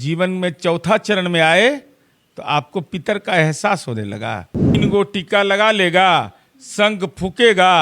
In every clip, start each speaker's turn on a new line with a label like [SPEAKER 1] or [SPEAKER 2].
[SPEAKER 1] जीवन में चौथा चरण में आए तो आपको पितर का एहसास होने लगा। 3 गो टीका लगा लेगा, शंख फूकेगा,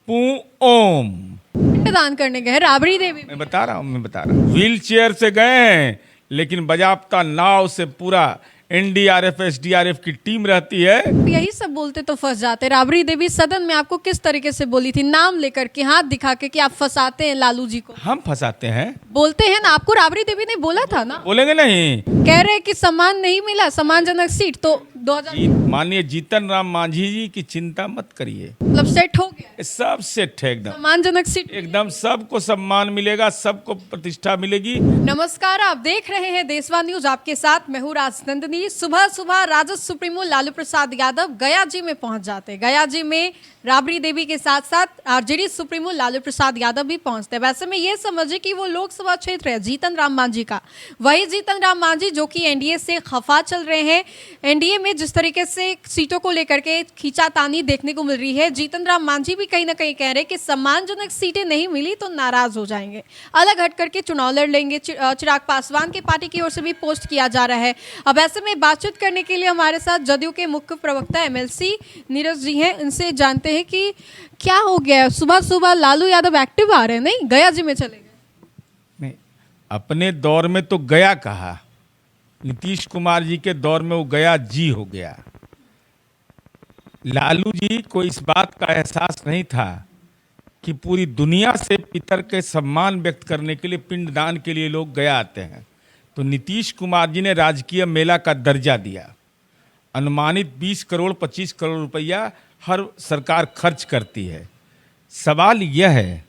[SPEAKER 1] पू ओम।
[SPEAKER 2] पिंडदान करने गए राबड़ी देवी।
[SPEAKER 1] मैं बता रहा हूँ। व्हील चेयर से गए हैं, लेकिन बजाबता नाव से पूरा एनडीआरएफ एसडीआरएफ की टीम रहती है।
[SPEAKER 2] यही सब बोलते तो फंस जाते। राबड़ी देवी सदन में आपको किस तरीके से बोली थी, नाम लेकर के, हाथ दिखा के कि आप फंसाते हैं लालू जी को?
[SPEAKER 1] हम फंसाते हैं?
[SPEAKER 2] बोलते हैं ना, आपको राबड़ी देवी ने बोला था ना।
[SPEAKER 1] बोलेंगे नहीं?
[SPEAKER 2] कह रहे हैं कि सम्मान नहीं मिला, सम्मानजनक सीट तो 2000
[SPEAKER 1] माननीय जीतन राम मांझी जी की चिंता मत करिए,
[SPEAKER 2] मतलब सेट हो गया,
[SPEAKER 1] सब सेट है एकदम।
[SPEAKER 2] सम्मानजनक सीट
[SPEAKER 1] एकदम सबको सम्मान मिलेगा, सबको प्रतिष्ठा मिलेगी।
[SPEAKER 2] नमस्कार, आप देख रहे हैं देशवा न्यूज, आपके साथ मैं हूं राजनंदिनी। सुबह सुबह राजद सुप्रीमो लालू प्रसाद यादव गया जी में पहुंच जाते। गया जी में राबड़ी देवी के साथ साथ आरजेडी सुप्रीमो लालू प्रसाद यादव भी पहुंचते। वैसे में ये समझे कि वो लोकसभा क्षेत्र है जीतन राम मांझी का, वही जीतन राम मांझी जो कि एनडीए से खफा चल रहे हैं। एनडीए में जिस तरीके से सीटों को लेकर के खींचातानी देखने को मिल रही है, जीतन राम मांझी भी कहीं ना कहीं कह रहे हैं कि सम्मानजनक सीटें नहीं मिली तो नाराज हो जाएंगे, अलग हट करके चुनाव लड़ लेंगे। चिराग पासवान की पार्टी की ओर से भी पोस्ट किया जा रहा है। अब ऐसे में बातचीत करने के लिए हमारे साथ जदयू के मुख्य प्रवक्ता एमएलसी नीरज जी हैं। इनसे जानते हैं कि क्या हो गया है, सुबह सुबह लालू यादव एक्टिव आ रहे हैं, नहीं गया जी में चले गए?
[SPEAKER 1] नहीं, अपने दौर में तो गया कहा, नीतीश कुमार जी के दौर में वो गया जी हो गया। लालू जी को इस बात का एहसास नहीं था कि पूरी दुनिया से पितर के सम्मान व्यक्त करने के लिए, पिंडदान के लिए लोग गया आते हैं। तो नीतीश कुमार जी ने राजकीय मेला का दर्जा दिया। अनुमानित 20 करोड़ 25 करोड़ रुपया हर सरकार खर्च करती है। सवाल यह है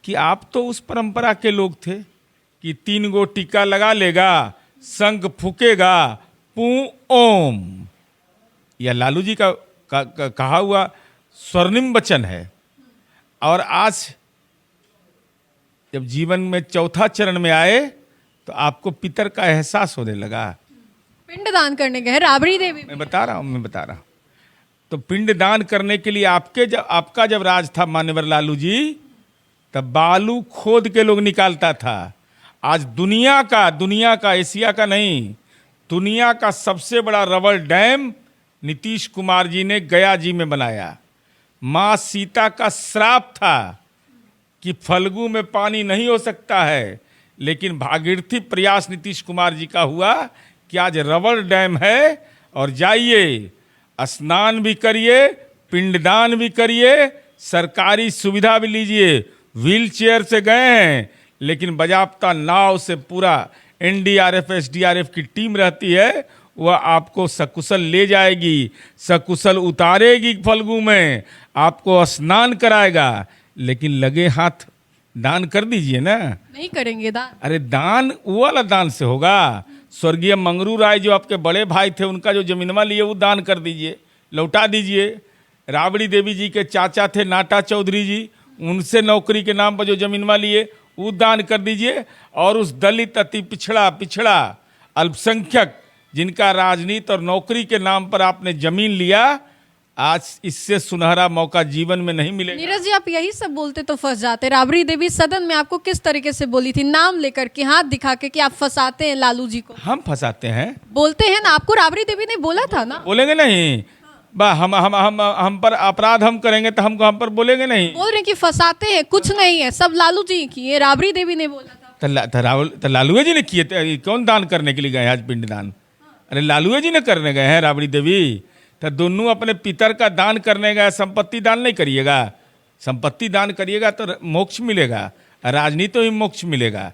[SPEAKER 1] कि आप तो उस परंपरा के लोग थे कि 3 गो टीका लगा लेगा, शंख फूकेगा, पू ओम। यह लालू जी का कहा हुआ स्वर्णिम वचन है। और आज जब जीवन में चौथा चरण में आए तो आपको पितर का एहसास होने लगा।
[SPEAKER 2] पिंडदान करने गए राबड़ी देवी।
[SPEAKER 1] मैं बता रहा हूँ। तो पिंडदान करने के लिए आपका जब राज था मान्यवर लालू जी, तब बालू खोद के लोग निकालता था। आज दुनिया का एशिया का नहीं, दुनिया का सबसे बड़ा रबर डैम नीतीश कुमार जी ने गया जी में बनाया। माँ सीता का श्राप था कि फल्गु में पानी नहीं हो सकता है, लेकिन भागीरथी प्रयास नीतीश कुमार जी का हुआ कि आज रबर डैम है। और जाइए, स्नान भी करिए, पिंडदान भी करिए, सरकारी सुविधा भी लीजिए। व्हील चेयर से गए हैं, लेकिन बजाबता नाव से पूरा एनडीआरएफ एसडीआरएफ की टीम रहती है। वह आपको सकुशल ले जाएगी, सकुशल उतारेगी फल्गु में, आपको स्नान कराएगा। लेकिन लगे हाथ दान कर दीजिए ना।
[SPEAKER 2] नहीं करेंगे दान? अरे
[SPEAKER 1] दान वो वाला दान से होगा। स्वर्गीय मंगरू राय जो आपके बड़े भाई थे, उनका जो जमीनवा लिए वो दान कर दीजिए, लौटा दीजिए। राबड़ी देवी जी के चाचा थे नाटा चौधरी जी, उनसे नौकरी के नाम पर जो जमीनवा लिए वो दान कर दीजिए। और उस दलित अति पिछड़ा अल्पसंख्यक जिनका राजनीति और नौकरी के नाम पर आपने जमीन लिया, आज इससे सुनहरा मौका जीवन में नहीं मिलेगा।
[SPEAKER 2] नीरज जी, आप यही सब बोलते तो फंस जाते। राबड़ी देवी सदन में आपको किस तरीके से बोली थी, नाम लेकर के, हाथ दिखा के कि आप फंसाते हैं लालू जी को?
[SPEAKER 1] हम फंसाते हैं?
[SPEAKER 2] बोलते हैं ना, आपको राबड़ी देवी ने बोला था ना।
[SPEAKER 1] बोलेंगे नहीं? हम पर अपराध हम करेंगे तो हम पर बोलेंगे नहीं?
[SPEAKER 2] बोल रहे कि फंसाते हैं, कुछ नहीं है, सब लालू जी की, ये राबड़ी देवी ने बोला था।
[SPEAKER 1] तो लालू जी ने किए? कौन दान करने के लिए गए आज पिंडदान? अरे लालू जी ने करने गए हैं राबड़ी देवी। तो दोनों अपने पितर का दान करने गए। संपत्ति दान नहीं करिएगा, संपत्ति दान करिएगा तो मोक्ष मिलेगा, राजनीति में मोक्ष मिलेगा।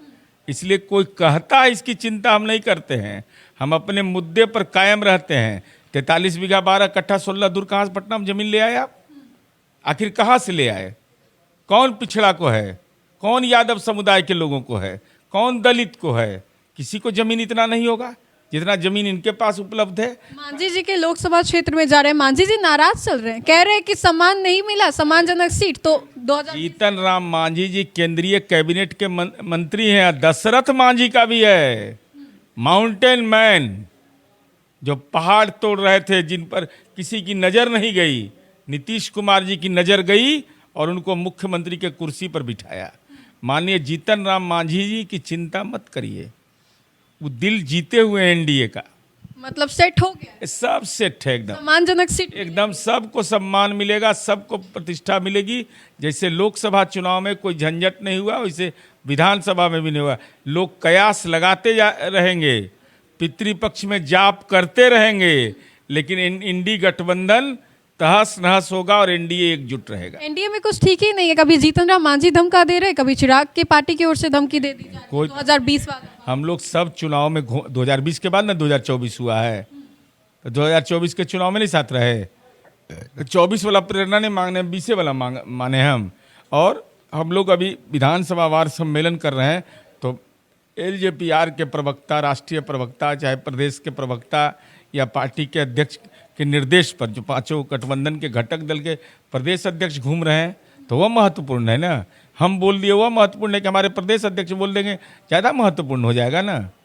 [SPEAKER 1] इसलिए कोई कहता है इसकी चिंता हम नहीं करते हैं, हम अपने मुद्दे पर कायम रहते हैं। 43 बीघा 12 कट्ठा 16 दूर कहाँ से पटना में जमीन ले आए आप? आखिर कहाँ से ले आए? कौन पिछड़ा को है, कौन यादव समुदाय के लोगों को है, कौन दलित को है? किसी को जमीन इतना नहीं होगा जितना जमीन इनके पास उपलब्ध है।
[SPEAKER 2] मांझी जी के लोकसभा क्षेत्र में जा रहे हैं, मांझी जी नाराज चल रहे हैं, कह रहे हैं कि सम्मान नहीं मिला, सम्मानजनक सीट तो 2000। जीतन
[SPEAKER 1] राम मांझी जी केंद्रीय कैबिनेट के मंत्री हैं। दशरथ मांझी का भी है, माउंटेन मैन, जो पहाड़ तोड़ रहे थे, जिन पर किसी की नजर नहीं गई। नीतीश कुमार जी की नजर गई और उनको मुख्यमंत्री के कुर्सी पर बिठाया। माननीय जीतन राम मांझी जी की चिंता मत करिए, वो दिल जीते हुए एनडीए का।
[SPEAKER 2] मतलब सेट हो गया,
[SPEAKER 1] सब सेट है एकदम,
[SPEAKER 2] सम्मानजनक सीट।
[SPEAKER 1] एकदम सबको सम्मान मिलेगा, सबको प्रतिष्ठा मिलेगी। जैसे लोकसभा चुनाव में कोई झंझट नहीं हुआ, वैसे विधानसभा में भी नहीं हुआ। लोग कयास लगाते रहेंगे, पितृपक्ष में जाप करते रहेंगे, लेकिन इंडी गठबंधन तहस नहस होगा और एनडीए एकजुट रहेगा।
[SPEAKER 2] एनडीए में कुछ ठीक ही नहीं है, कभी जीतन राम मांझी धमका दे रहे, कभी चिराग की पार्टी की ओर से धमकी दे दी जा रही है।
[SPEAKER 1] कोई-
[SPEAKER 2] 2020 वाला
[SPEAKER 1] हम लोग सब चुनाव में 2020 के बाद ना 2024 हुआ है, तो 2024 के चुनाव में नहीं साथ रहे। 24 वाला प्रेरणा नहीं मांगने, 20 वाला माने हम। और हम लोग अभी विधानसभा वार सम्मेलन कर रहे हैं, तो एलजेपीआर के प्रवक्ता, राष्ट्रीय प्रवक्ता, चाहे प्रदेश के प्रवक्ता या पार्टी के अध्यक्ष के निर्देश पर जो पांचों गठबंधन के घटक दल के प्रदेश अध्यक्ष घूम रहे हैं, तो वह महत्वपूर्ण है ना। हम बोल दिए वह महत्वपूर्ण है कि हमारे प्रदेश अध्यक्ष बोल देंगे, ज़्यादा महत्वपूर्ण हो जाएगा ना।